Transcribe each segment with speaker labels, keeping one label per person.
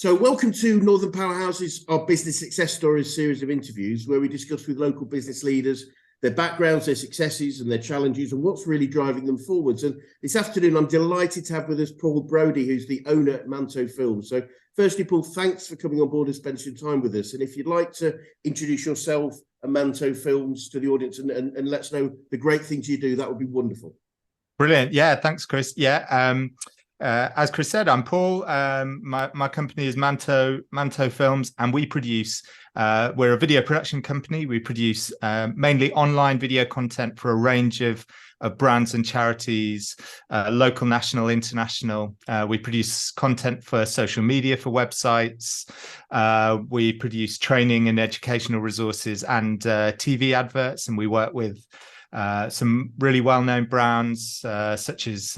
Speaker 1: So welcome to Northern Powerhouses, our business success stories series of interviews where we discuss with local business leaders their backgrounds, their successes and their challenges and what's really driving them forwards. And this afternoon, I'm delighted to have with us Paul Broadie, who's the owner at Manto Films. So firstly, Paul, thanks for coming on board and spending some time with us. And if you'd like to introduce yourself and Manto Films to the audience and let us know the great things you do, that would be wonderful.
Speaker 2: Brilliant. Yeah, thanks, Chris. Yeah. As Chris said, I'm Paul. My company is Manto Films, and we produce, we're a video production company. We produce mainly online video content for a range of brands and charities, local, national, international. We produce content for social media, for websites. We produce training and educational resources and TV adverts, and we work with some really well-known brands such as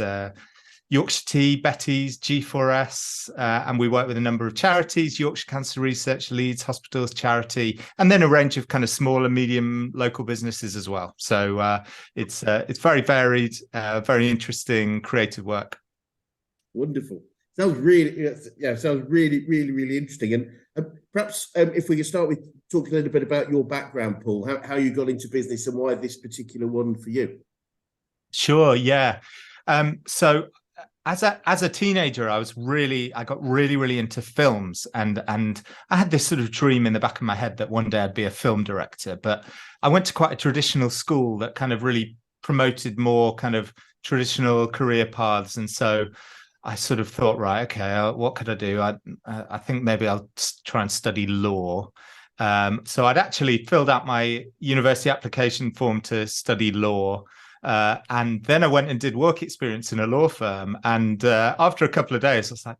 Speaker 2: Yorkshire Tea, Betty's, G4S, and we work with a number of charities, Yorkshire Cancer Research, Leeds Hospitals Charity, and then a range of kind of small and medium local businesses as well. So it's very varied, very interesting, creative work.
Speaker 1: Wonderful. Sounds really, sounds really interesting. And perhaps if we could start with talking a little bit about your background, Paul, how you got into business and why this particular one for you.
Speaker 2: Sure. Yeah. So as a teenager, I got really into films, and I had this sort of dream in the back of my head that one day I'd be a film director. But I went to quite a traditional school that kind of really promoted more kind of traditional career paths, and so I sort of thought, right, okay, what could I do? I think maybe I'll try and study law. So I'd actually filled out my university application form to study law. And then I went and did work experience in a law firm. And after a couple of days, I was like,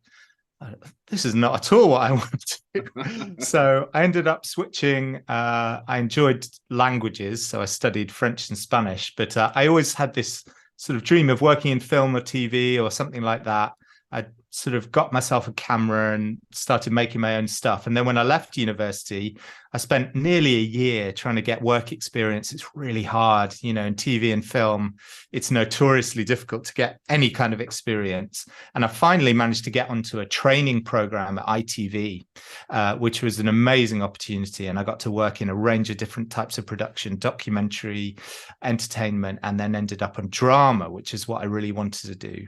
Speaker 2: this is not at all what I want to do. So I ended up switching. I enjoyed languages, so I studied French and Spanish. But I always had this sort of dream of working in film or TV or something like that. I sort of got myself a camera and started making my own stuff. And then when I left university, I spent nearly a year trying to get work experience. It's really hard, in TV and film. It's notoriously difficult to get any kind of experience. And I finally managed to get onto a training program at ITV, which was an amazing opportunity. And I got to work in a range of different types of production, documentary, entertainment, and then ended up on drama, which is what I really wanted to do.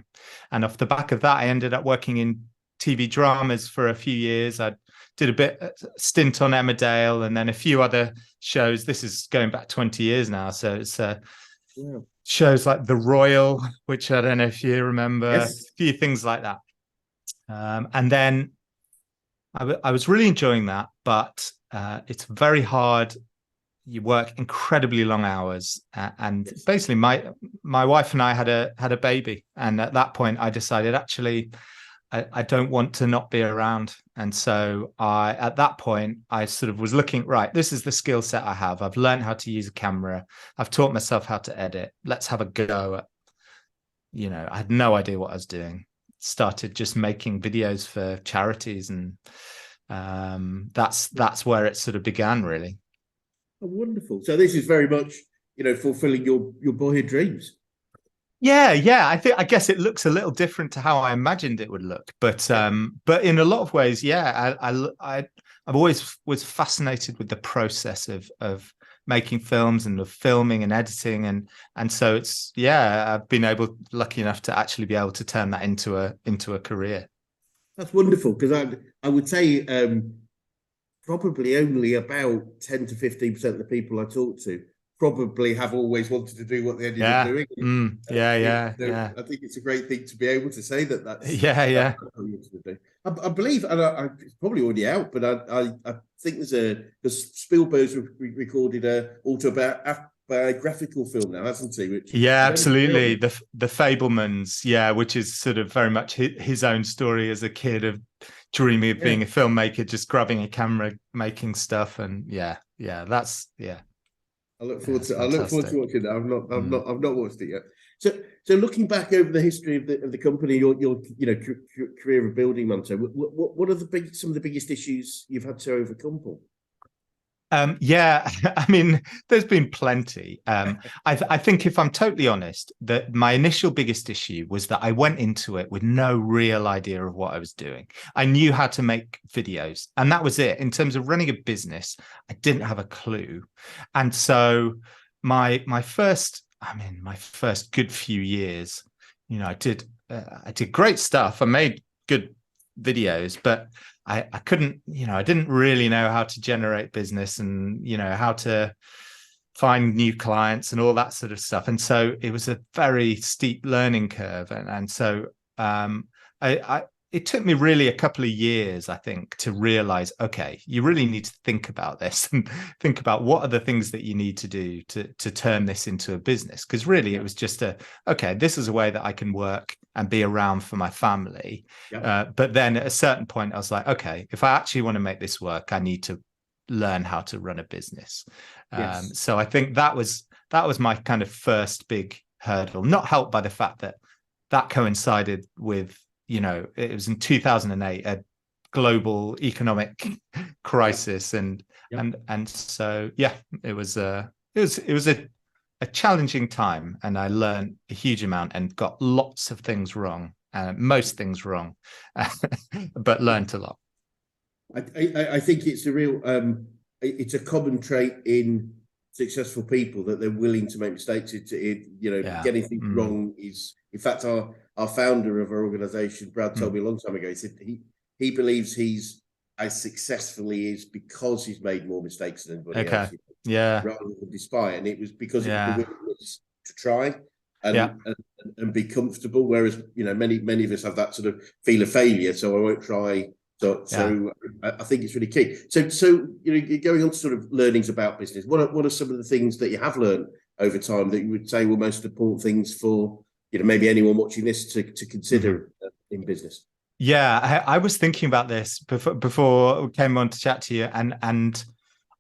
Speaker 2: And off the back of that, I ended up working in TV dramas for a few years. I did a stint on Emmerdale and then a few other shows. This is going back 20 years now. So it's shows like The Royal, which I don't know if you remember,
Speaker 1: yes.
Speaker 2: A few things like that. And then I was really enjoying that, but it's very hard. You work incredibly long hours, and basically my wife and I had a baby, and at that point I decided actually I don't want to not be around. And so at that point I sort of was looking, right, this is the skill set I have. I've learned how to use a camera. I've taught myself how to edit. Let's have a go at, I had no idea what I was doing. Started just making videos for charities, and that's where it sort of began, really.
Speaker 1: Oh, wonderful. So this is very much, fulfilling your boyhood dreams.
Speaker 2: Yeah. I guess it looks a little different to how I imagined it would look, but in a lot of ways, I've always was fascinated with the process of making films and of filming and editing, and so it's I've been lucky enough to actually be able to turn that into a career.
Speaker 1: That's wonderful, because I would say probably only about 10 to 15% of the people I talk to probably have always wanted to do what they ended up doing.
Speaker 2: I
Speaker 1: think it's a great thing to be able to say that. That's
Speaker 2: yeah.
Speaker 1: What you wanted to do. I believe, and it's probably already out, but I think because Spielberg's recorded a autobiographical film now, hasn't he?
Speaker 2: Absolutely. The Fabelmans, which is sort of very much his own story as a kid of dreaming of being a filmmaker, just grabbing a camera, making stuff, and that's
Speaker 1: I look forward to watching that. I've not watched it yet. So looking back over the history of the company, your career of building Manto, what are some of the biggest issues you've had to overcome, Paul?
Speaker 2: Yeah, I mean, there's been plenty. I think if I'm totally honest, that my initial biggest issue was that I went into it with no real idea of what I was doing. I knew how to make videos, and that was it. In terms of running a business, I didn't have a clue. And so my first, my first good few years, I did great stuff. I made good videos, but I couldn't, I didn't really know how to generate business and, how to find new clients and all that sort of stuff. And so it was a very steep learning curve. And so it took me really a couple of years, I think, to realize, okay, you really need to think about this and think about what are the things that you need to do to turn this into a business. Because really it was just okay, this is a way that I can work and be around for my family.
Speaker 1: Yeah.
Speaker 2: But then at a certain point, I was like, okay, if I actually want to make this work, I need to learn how to run a business.
Speaker 1: Yes.
Speaker 2: So I think that was my kind of first big hurdle, not helped by the fact that coincided with, it was in 2008, a global economic crisis, and so it was a challenging time, and I learned a huge amount and got lots of things wrong, most things wrong, but learned a lot.
Speaker 1: I think it's a real it's a common trait in successful people that they're willing to make mistakes. Getting things wrong is, in fact, our founder of our organization, Brad, told me a long time ago. He said he believes he's as successful he is because he's made more mistakes than anybody else. Rather than despite, and it was because of the willingness to try and be comfortable. Whereas many of us have that sort of fear of failure, so I won't try. So I think it's really key. So going on to sort of learnings about business. What are some of the things that you have learned over time that you would say were most important things for maybe anyone watching this to consider in business?
Speaker 2: Yeah, I was thinking about this before we came on to chat to you, and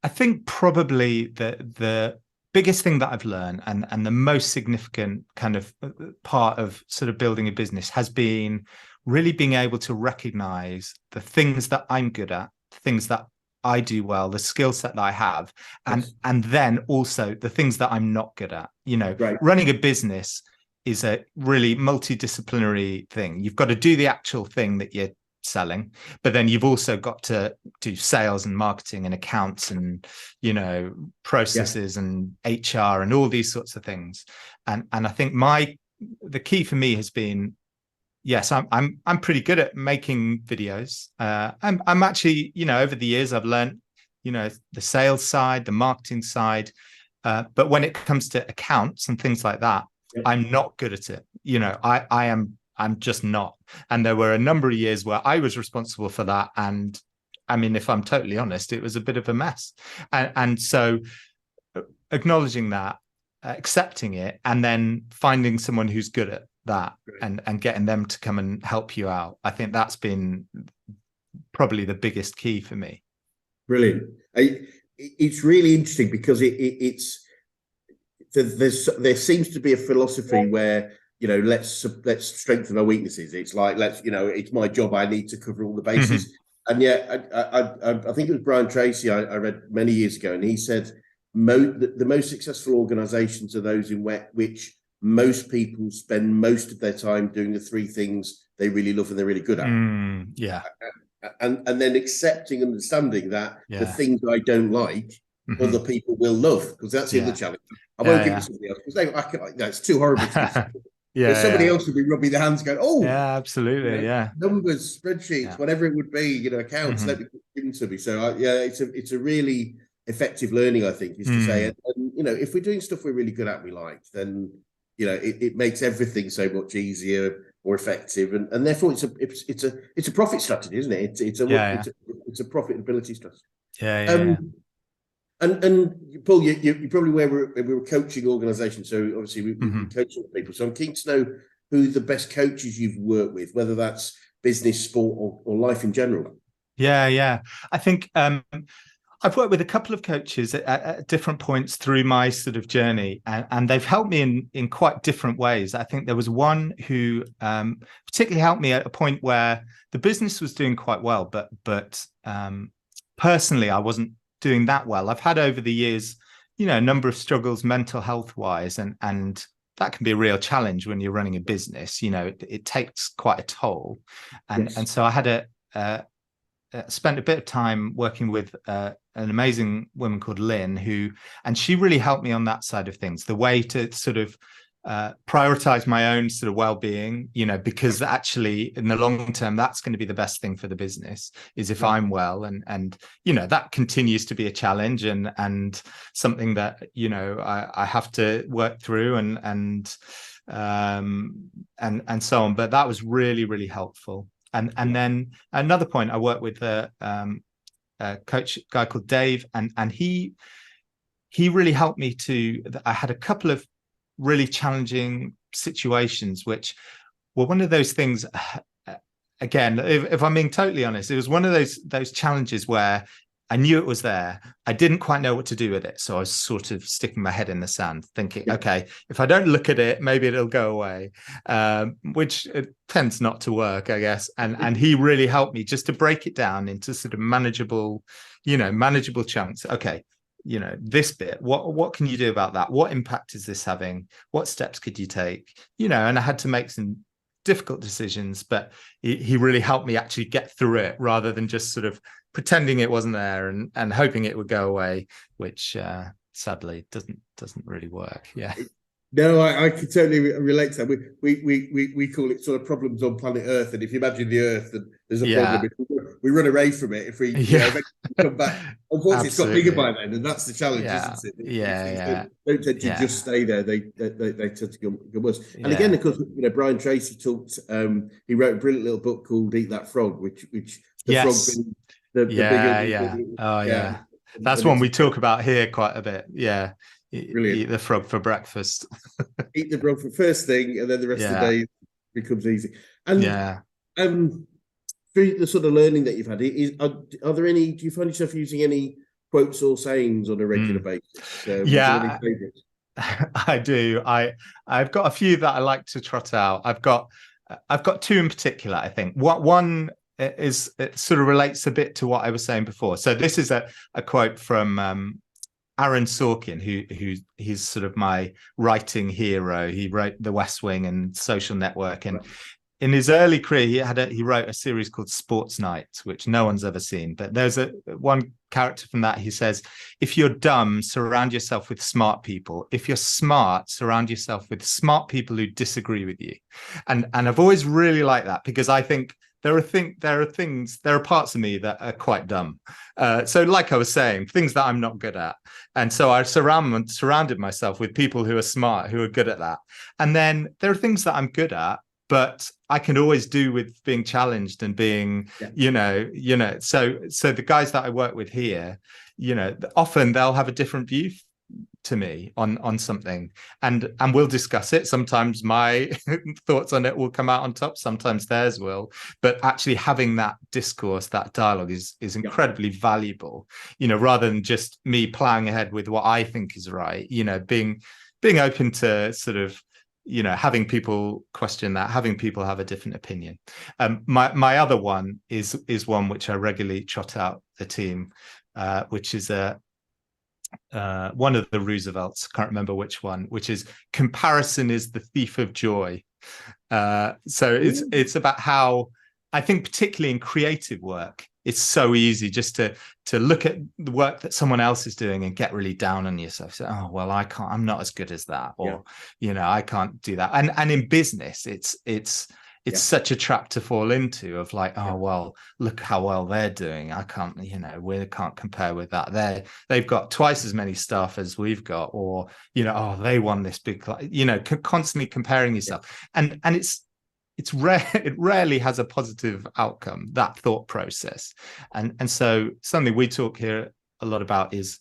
Speaker 2: I think probably the biggest thing that I've learned and the most significant kind of part of sort of building a business has been really being able to recognize the things that I'm good at, the things that I do well, the skill set that I have, and then also the things that I'm not good at. Running a business is a really multidisciplinary thing. You've got to do the actual thing that you're selling, but then you've also got to do sales and marketing and accounts and processes and HR and all these sorts of things. And I think the key for me has been, yes, I'm pretty good at making videos. I'm actually, over the years I've learned, the sales side, the marketing side, but when it comes to accounts and things like that, I'm not good at it. I'm just not. And there were a number of years where I was responsible for that. And I mean, if I'm totally honest, it was a bit of a mess. And so acknowledging that, accepting it, and then finding someone who's good at that and getting them to come and help you out. I think that's been probably the biggest key for me.
Speaker 1: Brilliant. It's really interesting because there seems to be a philosophy where let's strengthen our weaknesses. It's like it's my job. I need to cover all the bases. And yet, I think it was Brian Tracy I read many years ago, and he said the most successful organisations are those in which most people spend most of their time doing the three things they really love and they're really good at. And then accepting and understanding that the things I don't like, other people will love, because that's the other challenge. I won't give it to somebody else because it's too horrible to somebody else would be rubbing their hands going, oh,
Speaker 2: absolutely,
Speaker 1: numbers, spreadsheets, whatever it would be, accounts, let me give them to me. So it's a really effective learning, I think, is to say, and if we're doing stuff we're really good at, we like, then it makes everything so much easier, more effective, and therefore it's a profit strategy, isn't it? It's a profitability strategy. And Paul, you're probably where we're coaching organisations, so obviously we're coaching people. So I'm keen to know who the best coaches you've worked with, whether that's business, sport, or life in general.
Speaker 2: I think I've worked with a couple of coaches at different points through my sort of journey, and they've helped me in quite different ways. I think there was one who particularly helped me at a point where the business was doing quite well, but personally I wasn't doing that well. I've had over the years, a number of struggles mental health wise, and that can be a real challenge when you're running a business. It takes quite a toll, and so I had spent a bit of time working with an amazing woman called Lynn, and she really helped me on that side of things, the way to sort of prioritize my own sort of well-being, because actually in the long term, that's going to be the best thing for the business, is if I'm well, and that continues to be a challenge and something that I have to work through and so on. But that was really, really helpful. And then another point, I worked with a coach, a guy called Dave, and he really helped me I had a couple of really challenging situations, which were one of those things, again, if I'm being totally honest, it was one of those challenges where I knew it was there. I didn't quite know what to do with it. So I was sort of sticking my head in the sand thinking, okay, if I don't look at it, maybe it'll go away, which it tends not to work, I guess. And he really helped me just to break it down into sort of manageable chunks. Okay, this bit, what can you do about that? What impact is this having? What steps could you take? And I had to make some difficult decisions, but he really helped me actually get through it, rather than just sort of pretending it wasn't there and hoping it would go away, which sadly doesn't really work. Yeah.
Speaker 1: No, I can totally relate to that. We call it sort of problems on planet Earth, and if you imagine the Earth and there's a problem, we run away from it. If we eventually come back, unfortunately, it's got bigger by then, and that's the challenge, isn't it? Don't tend to just stay there. They tend to go worse. And again, of course, Brian Tracy talked. He wrote a brilliant little book called "Eat That Frog," which the frog being the bigger.
Speaker 2: That's one we talk about here quite a bit. Yeah.
Speaker 1: Brilliant.
Speaker 2: Eat the frog for breakfast.
Speaker 1: Eat the frog for first thing, and then the rest of the day becomes easy. And through the sort of learning that you've had, are there any? Do you find yourself using any quotes or sayings on a regular basis? Any favorites?
Speaker 2: I do. I've got a few that I like to trot out. I've got two in particular. I think one is, it sort of relates a bit to what I was saying before. So this is a quote from Aaron Sorkin, who he's sort of my writing hero. He wrote The West Wing and Social Network, and in his early career, he wrote a series called Sports Night, which no one's ever seen. But there's one character from that. He says, "If you're dumb, surround yourself with smart people. If you're smart, surround yourself with smart people who disagree with you." And I've always really liked that, because I think there are parts of me that are quite dumb. So like I was saying, things that I'm not good at. And so I surrounded myself with people who are smart, who are good at that. And then there are things that I'm good at, but I can always do with being challenged and being, so the guys that I work with here, often they'll have a different view to me on something, and we'll discuss it. Sometimes my thoughts on it will come out on top, sometimes theirs will, but actually having that discourse, that dialogue is incredibly valuable, rather than just me plowing ahead with what I think is right, being open to sort of having people question that, having people have a different opinion. My other one is one which I regularly trot out the team, which is one of the Roosevelts, can't remember which one, which is comparison is the thief of joy. So it's about how, I think particularly in creative work, it's so easy just to look at the work that someone else is doing and get really down on yourself. So, oh, well, I'm not as good as that, or I can't do that. And in business, it's such a trap to fall into, of like, oh, well, look how well they're doing. I can't, we can't compare with that. They've got twice as many staff as we've got, or, oh, they won this big, constantly comparing yourself. And it's rare, it rarely has a positive outcome, that thought process. And so something we talk here a lot about is,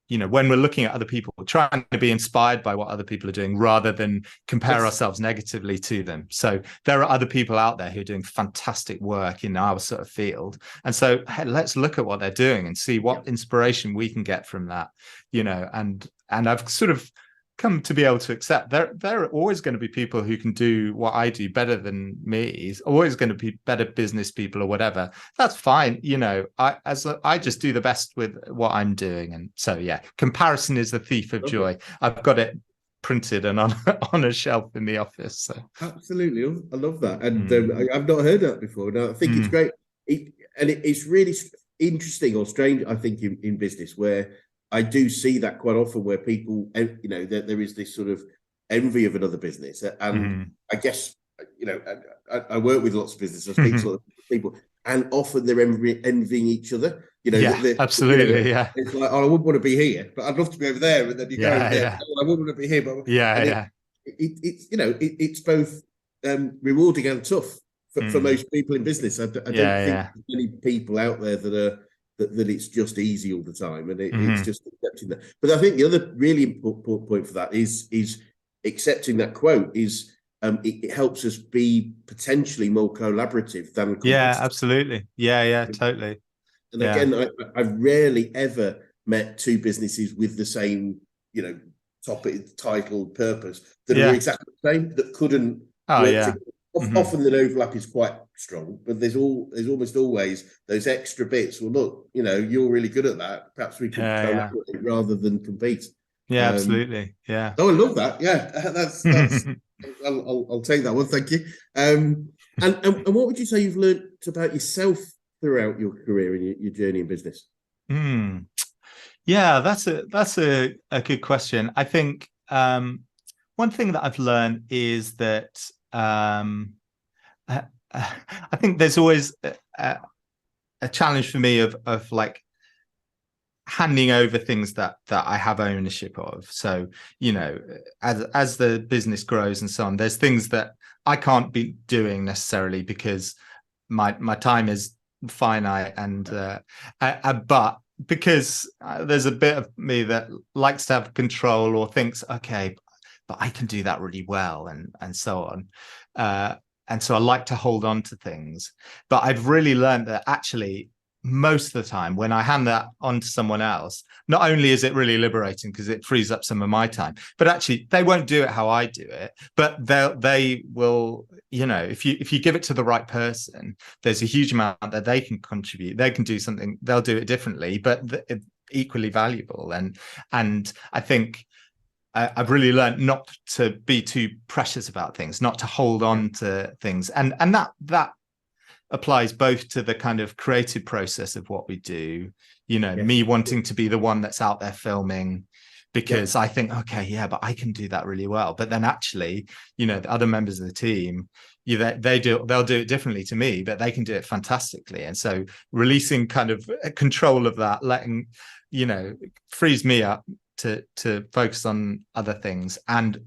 Speaker 2: when we're looking at other people, we're trying to be inspired by what other people are doing rather than compare ourselves negatively to them. So there are other people out there who are doing fantastic work in our sort of field. And so, hey, let's look at what they're doing and see what inspiration we can get from that, and I've sort of come to be able to accept there are always going to be people who can do what I do better than me. It's always going to be better business people or whatever. That's fine. I just do the best with what I'm doing. And so, yeah, comparison is the thief of joy. I've got it printed and on a shelf in the office. So.
Speaker 1: Absolutely. I love that. And I've not heard that before. Now, I think it's great. It's really interesting or strange, I think, in business, where I do see that quite often, where people, there is this sort of envy of another business. And I guess, I work with lots of businesses, I speak to lots of people, and often they're envying each other.
Speaker 2: Absolutely.
Speaker 1: It's like, oh, I wouldn't want to be here, but I'd love to be over there. And then you go over there, oh, I wouldn't want to be here. But it's both rewarding and tough for most people in business. I don't think there's many people out there that it's just easy all the time, and it's just accepting that. But I think the other really important point for that is accepting that quote is it helps us be potentially more collaborative than competitive.
Speaker 2: Yeah, absolutely. Yeah, totally.
Speaker 1: And again, I've rarely ever met two businesses with the same, topic, title, purpose that are exactly the same, that couldn't work together. Often the overlap is quite strong, but there's almost always those extra bits. Well, look, you're really good at that. Perhaps we could collaborate rather than compete.
Speaker 2: Yeah, absolutely. Yeah.
Speaker 1: Oh, I love that. Yeah, that's. I'll take that one. Thank you. And what would you say you've learned about yourself throughout your career and your journey in business?
Speaker 2: Yeah, that's a good question. I think one thing that I've learned is that I think there's always a challenge for me of like handing over things that I have ownership of. So, as the business grows and so on, there's things that I can't be doing necessarily because my time is finite, and but because there's a bit of me that likes to have control or thinks, okay, but I can do that really well, and so on. And so I like to hold on to things. But I've really learned that actually most of the time when I hand that on to someone else, not only is it really liberating because it frees up some of my time, but actually they won't do it how I do it, but they will, if you give it to the right person, there's a huge amount that they can contribute. They can do something, they'll do it differently, but equally valuable. And I think I've really learned not to be too precious about things, not to hold on to things. And that applies both to the kind of creative process of what we do, me wanting to be the one that's out there filming because I think, okay, but I can do that really well. But then actually, the other members of the team, they'll do it differently to me, but they can do it fantastically. And so releasing kind of control of that, letting, frees me up to focus on other things and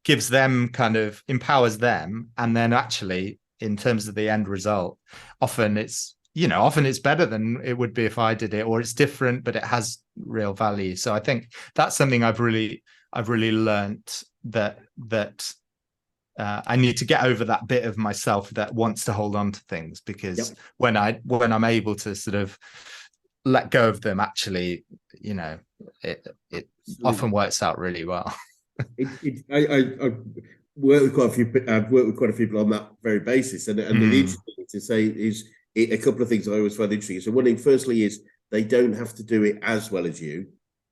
Speaker 2: gives them kind of empowers them. And then actually, in terms of the end result, often it's better than it would be if I did it, or it's different, but it has real value. So I think that's something I've really learnt, that I need to get over that bit of myself that wants to hold on to things, because when I'm able to sort of let go of them, actually, it often works out really well. I've worked with quite a few people on that very basis, and the interesting thing to say is a couple of things I always find interesting. So one thing, firstly, is they don't have to do it as well as you.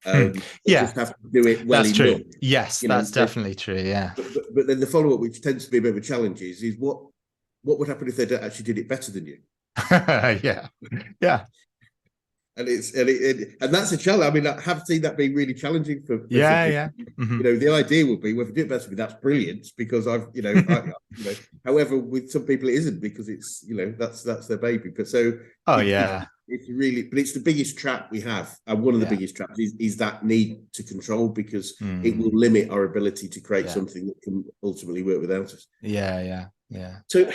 Speaker 2: They just have to do it well. That's enough. True. Yes, that's definitely true. Yeah. But then the follow up, which tends to be a bit of a challenge, is what would happen if they actually did it better than you? Yeah. And that's a challenge. I mean, I have seen that being really challenging for the idea would be, well, if you do it better than me, that's brilliant, because however, with some people it isn't, because it's that's their baby. But so it's really, but it's the biggest trap we have, and one of the biggest traps is that need to control, because it will limit our ability to create something that can ultimately work without us. Yeah. So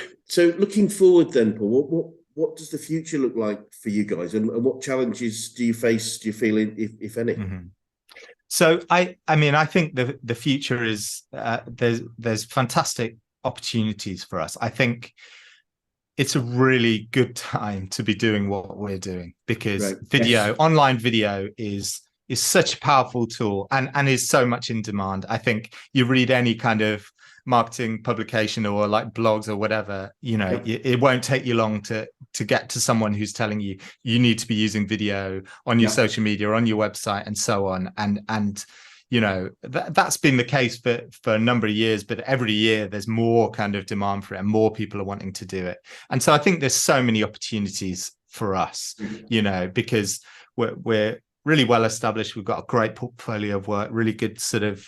Speaker 2: looking forward then, Paul, what does the future look like for you guys, and what challenges do you face, do you feel, if any? So I mean, I think the future is there's fantastic opportunities for us. I think it's a really good time to be doing what we're doing, because online video is is such a powerful tool and is so much in demand. I think you read any kind of marketing publication or like blogs or whatever, it won't take you long to get to someone who's telling you need to be using video on your social media, on your website, and so on. And that's been the case for a number of years, but every year there's more kind of demand for it and more people are wanting to do it. And so I think there's so many opportunities for us, because we're really well established. We've got a great portfolio of work, really good sort of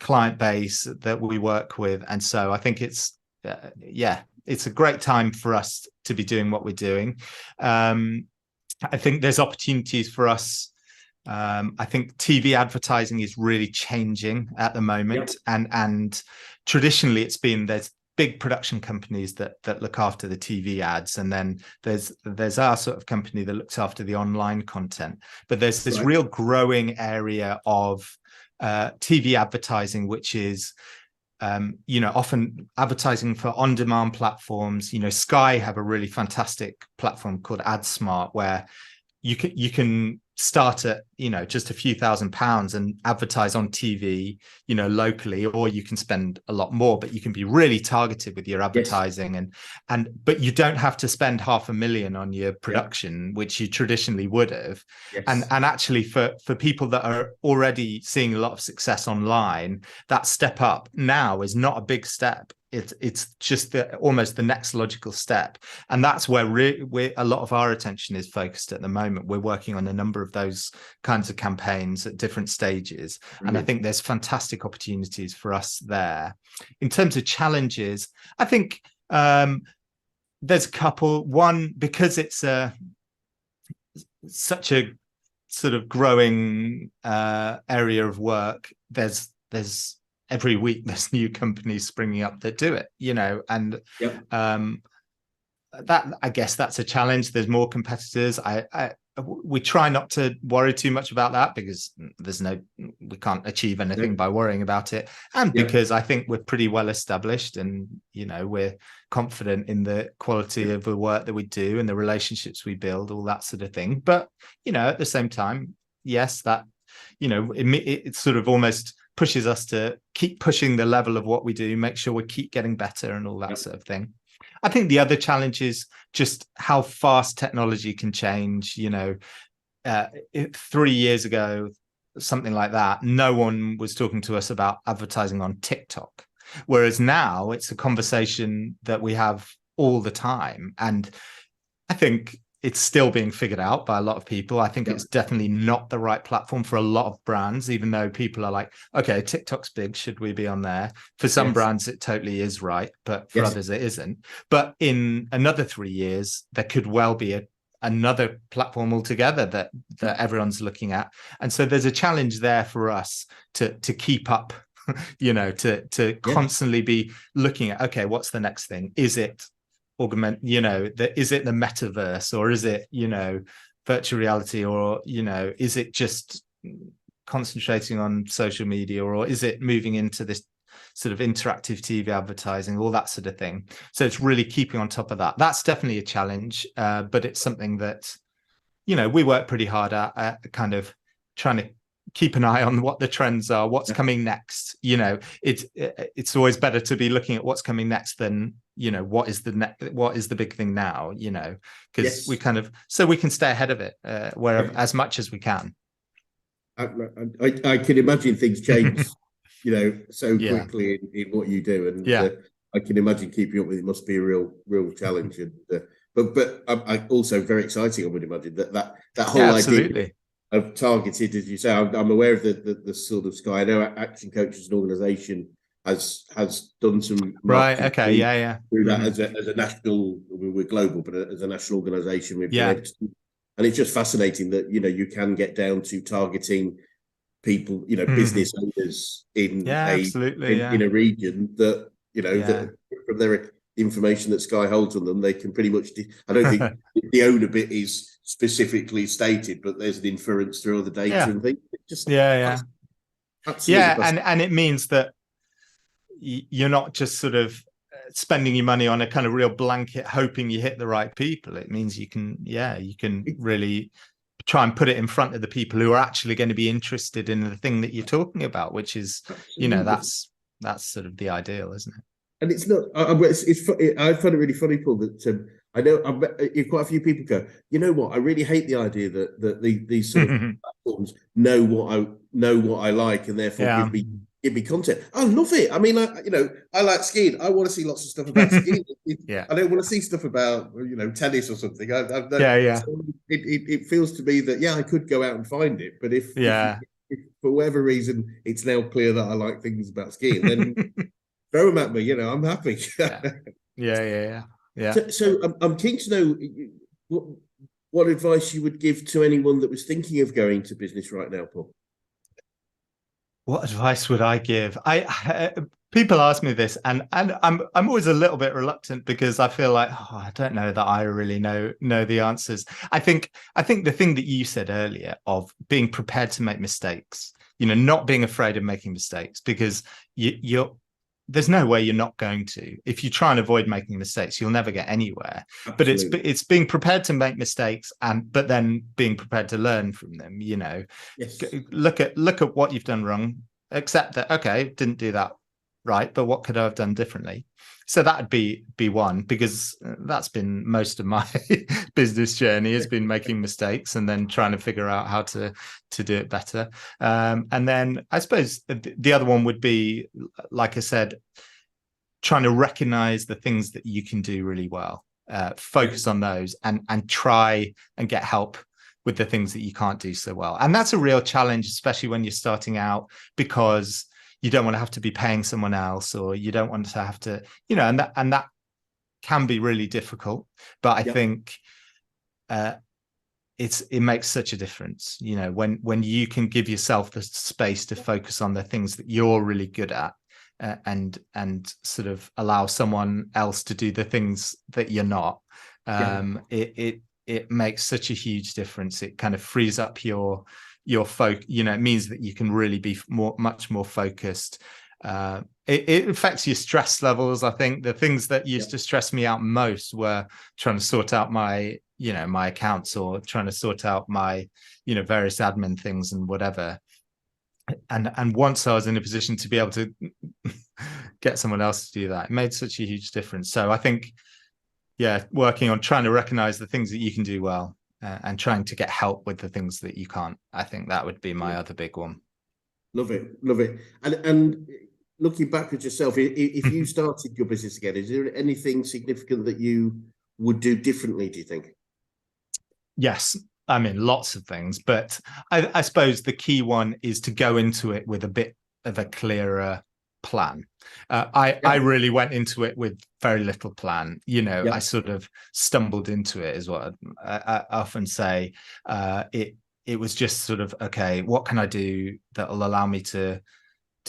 Speaker 2: client base that we work with. And so I think it's a great time for us to be doing what we're doing. I think there's opportunities for us. I think TV advertising is really changing at the moment, and traditionally it's been there's big production companies that look after the TV ads, and then there's our sort of company that looks after the online content. But there's this real growing area of TV advertising, which is often advertising for on-demand platforms. Sky have a really fantastic platform called AdSmart, where you can start at just a few £1,000s and advertise on TV locally, or you can spend a lot more, but you can be really targeted with your advertising. But you don't have to spend $500,000 on your production, which you traditionally would have. And actually for people that are already seeing a lot of success online, that step up now is not a big step. It's just almost the next logical step, and that's where a lot of our attention is focused at the moment. We're working on a number of those kinds of campaigns at different stages, and I think there's fantastic opportunities for us there. In terms of challenges, I think there's a couple. One, because it's such a sort of growing area of work, there's every week there's new companies springing up that do it, and that, I guess that's a challenge. There's more competitors. We try not to worry too much about that, because we can't achieve anything by worrying about it, and because I think we're pretty well established, and we're confident in the quality of the work that we do and the relationships we build, all that sort of thing. But at the same time, yes, that it sort of almost pushes us to keep pushing the level of what we do, make sure we keep getting better and all that sort of thing. I think the other challenge is just how fast technology can change. 3 years ago, something like that, no one was talking to us about advertising on TikTok, whereas now it's a conversation that we have all the time. And I think it's still being figured out by a lot of people. I think it's definitely not the right platform for a lot of brands, even though people are like, okay, TikTok's big, should we be on there? For some brands, it totally is right, but for others, it isn't. But in another 3 years, there could well be another platform altogether that everyone's looking at. And so there's a challenge there for us to keep up, to constantly be looking at, okay, what's the next thing? Is it is it the metaverse, or is it virtual reality, or is it just concentrating on social media, or is it moving into this sort of interactive TV advertising, all that sort of thing? So it's really keeping on top of that. That's definitely a challenge, but it's something that we work pretty hard at kind of trying to keep an eye on what the trends are, what's coming next. It's always better to be looking at what's coming next than what is the big thing now, because we kind of, so we can stay ahead of it wherever as much as we can.
Speaker 1: I can imagine things change so quickly in what you do, and I can imagine keeping up with it must be a real challenge. And but I also very exciting, I would imagine, that whole idea of targeted, as you say. I'm aware of the sort of Sky. I know Action Coach as an organisation has done some through that as a national. We're global, but as a national organisation, we've been able to, and it's just fascinating that you can get down to targeting people, business owners in a region that that from their information that Sky holds on them, they can pretty much. I don't think the owner bit is specifically stated, but there's an inference through all the data and things. Just
Speaker 2: and it means that you're not just sort of spending your money on a kind of real blanket hoping you hit the right people. It means you can really try and put it in front of the people who are actually going to be interested in the thing that you're talking about, which is, you know, that's sort of the ideal, isn't it?
Speaker 1: And it's not. I find it really funny, Paul, that I know quite a few people go, you know what? I really hate the idea that these sort of platforms know what I like and therefore give me content. I love it. I mean, I like skiing. I want to see lots of stuff about skiing.
Speaker 2: Yeah.
Speaker 1: I don't want to see stuff about tennis or something.
Speaker 2: Yeah.
Speaker 1: So it feels to me that I could go out and find it, but if for whatever reason it's now clear that I like things about skiing, then throw them at me. I'm happy.
Speaker 2: Yeah.
Speaker 1: So I'm keen to know what advice you would give to anyone that was thinking of going to business right now, Paul.
Speaker 2: What advice would I give? People ask me this, and I'm always a little bit reluctant because I feel like, I don't know that I really know the answers. I think the thing that you said earlier of being prepared to make mistakes, not being afraid of making mistakes, because there's no way you're not going to. If you try and avoid making mistakes, you'll never get anywhere. Absolutely. But it's being prepared to make mistakes, but then being prepared to learn from them.
Speaker 1: Yes.
Speaker 2: Look at what you've done wrong. Accept that, okay, didn't do that right, but what could I have done differently? So that'd be one, because that's been most of my business journey, has been making mistakes and then trying to figure out how to do it better. And then I suppose the other one would be, like I said, trying to recognize the things that you can do really well, focus on those and try and get help with the things that you can't do so well. And that's a real challenge, especially when you're starting out, because you don't want to have to be paying someone else, or you don't want to have to, and that can be really difficult. But I think it makes such a difference, when you can give yourself the space to focus on the things that you're really good at, and sort of allow someone else to do the things that you're not. It makes such a huge difference. It kind of frees up your focus. It means that you can really be much more focused. It affects your stress levels. I think the things that used to stress me out most were trying to sort out my accounts, or trying to sort out my various admin things and whatever. And once I was in a position to be able to get someone else to do that, it made such a huge difference. So I think, working on trying to recognize the things that you can do well, and trying to get help with the things that you can't. I think that would be my other big one.
Speaker 1: Love it. And looking back at yourself, if you started your business again, is there anything significant that you would do differently, do you think?
Speaker 2: Yes. I mean, lots of things, but I suppose the key one is to go into it with a bit of a clearer plan. I really went into it with very little plan. I sort of stumbled into it, is what I often say. It was just sort of, okay, what can I do that will allow me to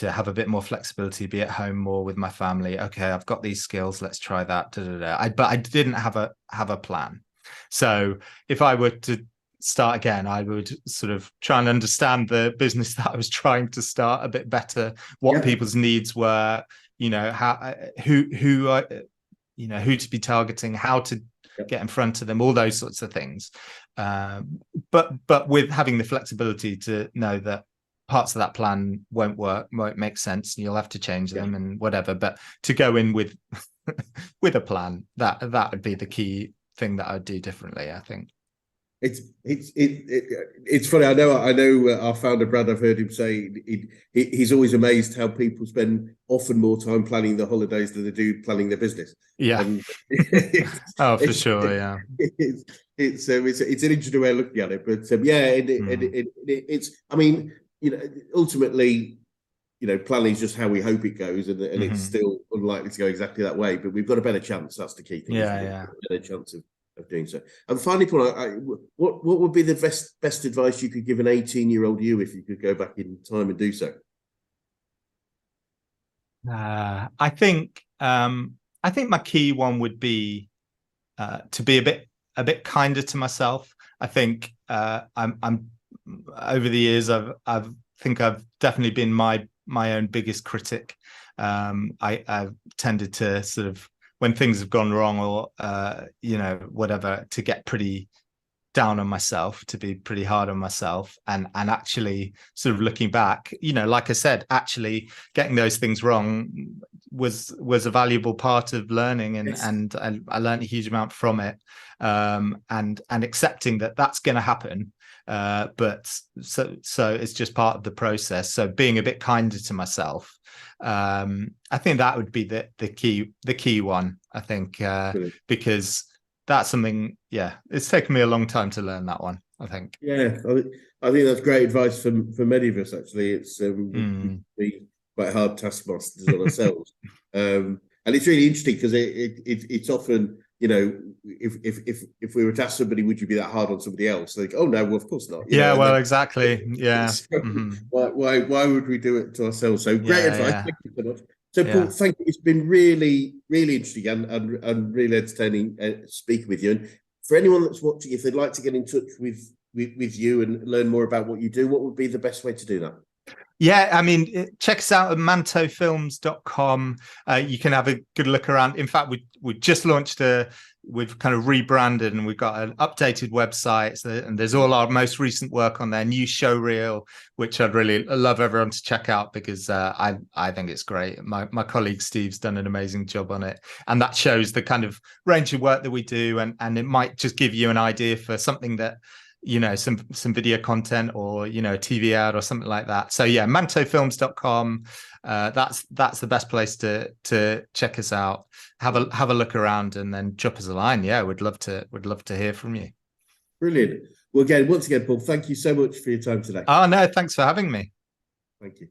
Speaker 2: have a bit more flexibility, be at home more with my family? Okay, I've got these skills, let's try that. But I didn't have a plan. So if I were to start again, I would sort of try and understand the business that I was trying to start a bit better, what people's needs were, how who to be targeting, how to get in front of them, all those sorts of things. But with having the flexibility to know that parts of that plan won't make sense, and you'll have to change them and whatever. But to go in with with a plan, that would be the key thing that I'd do differently, I think.
Speaker 1: It's funny. I know our founder Brad. I've heard him say he's always amazed how people spend often more time planning their holidays than they do planning their business.
Speaker 2: Yeah.
Speaker 1: And
Speaker 2: for sure. Yeah.
Speaker 1: It's an interesting way of looking at it, but it's. I mean, ultimately, planning is just how we hope it goes, and it's still unlikely to go exactly that way. But we've got a better chance. That's the key thing. A better chance of doing so. And finally, Paul, what would be the best advice you could give an 18-year-old you if you could go back in time and do so?
Speaker 2: I think my key one would be to be a bit kinder to myself. I think I'm over the years I've definitely been my own biggest critic. I've tended to sort of, when things have gone wrong or whatever, to get pretty down on myself, to be pretty hard on myself, and actually sort of looking back, you know, like I said, actually getting those things wrong was a valuable part of learning, and I learned a huge amount from it, and accepting that that's going to happen, but so it's just part of the process. So being a bit kinder to myself, I think that would be the key one, I think, because that's something, yeah, it's taken me a long time to learn that one, I think.
Speaker 1: Yeah, I think that's great advice for many of us, actually. It's we be quite hard taskmasters on ourselves. And it's really interesting because it's often, you know, if we were to ask somebody, would you be that hard on somebody else? Like, oh no, well, of course not. You know,
Speaker 2: well,
Speaker 1: then,
Speaker 2: exactly. Yeah.
Speaker 1: So why would we do it to ourselves? So great advice.
Speaker 2: Yeah.
Speaker 1: Thank you so much. So Paul, thank you. It's been really, really interesting and really entertaining speaking with you. And for anyone that's watching, if they'd like to get in touch with you and learn more about what you do, what would be the best way to do that?
Speaker 2: Yeah, I mean, check us out at mantofilms.com. You can have a good look around. In fact, we just launched we've kind of rebranded, and we've got an updated website, and there's all our most recent work on there, new show reel, which I'd really love everyone to check out, because I think it's great. My colleague Steve's done an amazing job on it, and that shows the kind of range of work that we do, and it might just give you an idea for something that, you know, some video content, or, you know, a TV ad or something like that. So yeah, mantofilms.com. That's the best place to check us out. Have a look around, and then drop us a line. Yeah, we'd love to hear from you.
Speaker 1: Brilliant. Well, once again, Paul, thank you so much for your time today.
Speaker 2: Oh no, thanks for having me.
Speaker 1: Thank you.